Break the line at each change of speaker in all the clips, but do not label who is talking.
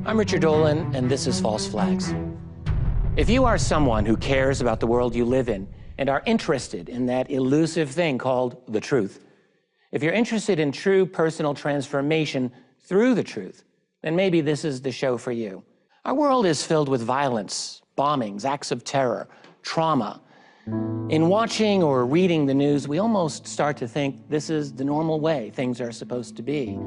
I'm Richard Dolan, and this is False Flags. If you are someone who cares about the world you live in and are interested in that elusive thing called the truth, if you're interested in true personal transformation through the truth, then maybe this is the show for you. Our world is filled with violence, bombings, acts of terror, trauma. In watching or reading the news, we almost start to think this is the normal way things are supposed to be.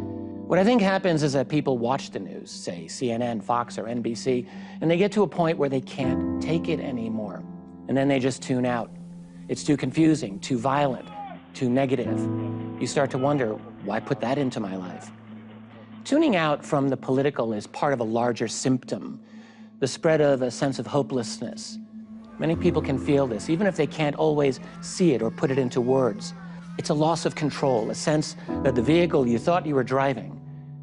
What I think happens is that people watch the news, say CNN, Fox, or NBC, and they get to a point where they can't take it anymore. And then they just tune out. It's too confusing, too violent, too negative. You start to wonder, why put that into my life? Tuning out from the political is part of a larger symptom, the spread of a sense of hopelessness. Many people can feel this, even if they can't always see it or put it into words. It's a loss of control, a sense that the vehicle you thought you were driving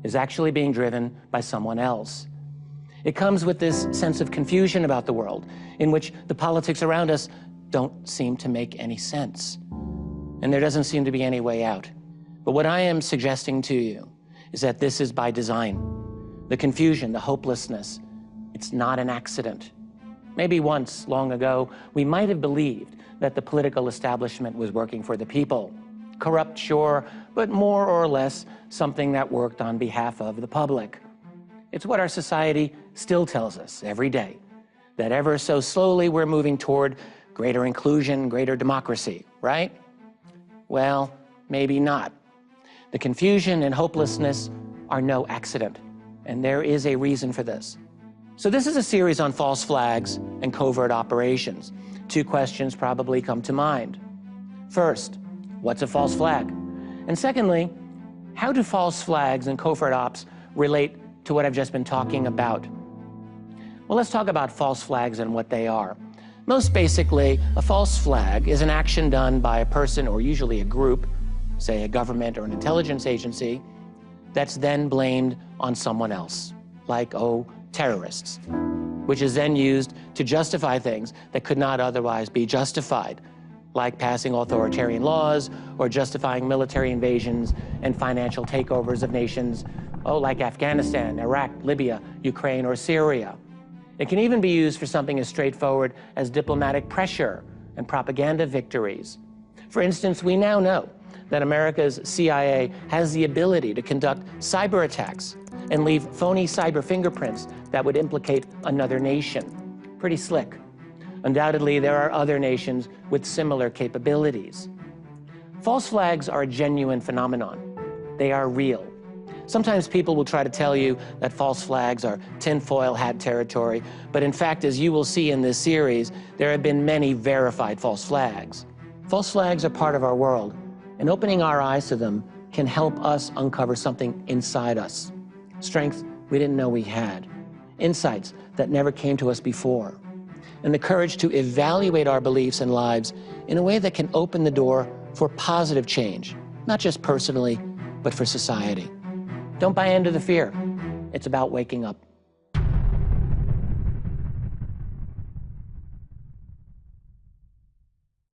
is actually being driven by someone else. It comes with this sense of confusion about the world, in which the politics around us don't seem to make any sense. And there doesn't seem to be any way out. But what I am suggesting to you is that this is by design. The confusion, the hopelessness, it's not an accident. Maybe once, long ago, we might have believed that the political establishment was working for the people. Corrupt, sure, but more or less something that worked on behalf of the public. It's what our society still tells us every day, that ever so slowly we're moving toward greater inclusion, greater democracy, right? Well, maybe not. The confusion and hopelessness are no accident, and there is a reason for this. So this is a series on false flags and covert operations. Two questions probably come to mind. First, what's a false flag? And secondly, how do false flags and covert ops relate to what I've just been talking about? Well, let's talk about false flags and what they are. Most basically, a false flag is an action done by a person or usually a group, say a government or an intelligence agency, that's then blamed on someone else, like, terrorists, which is then used to justify things that could not otherwise be justified, like passing authoritarian laws or justifying military invasions and financial takeovers of nations, like Afghanistan, Iraq, Libya, Ukraine, or Syria. It can even be used for something as straightforward as diplomatic pressure and propaganda victories. For instance, we now know that America's CIA has the ability to conduct cyber attacks and leave phony cyber fingerprints that would implicate another nation. Pretty slick. Undoubtedly, there are other nations with similar capabilities. False flags are a genuine phenomenon. They are real. Sometimes people will try to tell you that false flags are tinfoil hat territory, but in fact, as you will see in this series, there have been many verified false flags. False flags are part of our world, and opening our eyes to them can help us uncover something inside us. Strength we didn't know we had, insights that never came to us before, and the courage to evaluate our beliefs and lives in a way that can open the door for positive change, not just personally, but for society. Don't buy into the fear. It's about waking up.